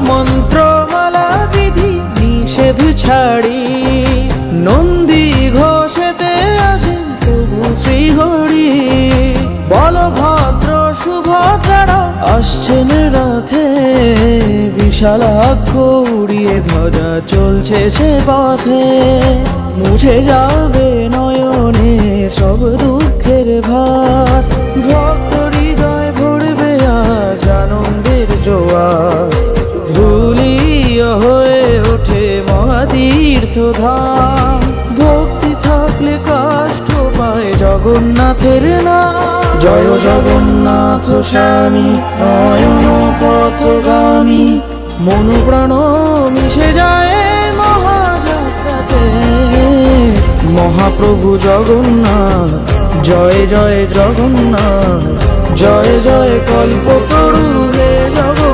মন্ত্রমালা বিধি নিষেধ ছাড়ি নন্দী ঘোষেতে আসেন প্রভু শ্রীহরি। বলভদ্র সুভদ্রারা আসছেন রথে, বিশালাক্ষ উড়িয়ে ধ্বজা চলছে সে পথে। মুছে যাবে নয়নের সব দুঃখের ভার, ভক্ত হৃদয় ভরবে আজ আনন্দের জোয়ার। ধুলিয় হয়ে ওঠে মহাতীর্থ ধাম, ভক্তি থাকলে কষ্ট পায় জগন্নাথের নাম। জয় জগন্নাথ স্বামী নয়ন পথগামী, মনু প্রাণ মিশে যায় মহাযাত্রাতে। মহাপ্রভু জগন্নাথ জয় জয় জগন্নাথ, জয় জয় কল্পতরু হে জগন্নাথ।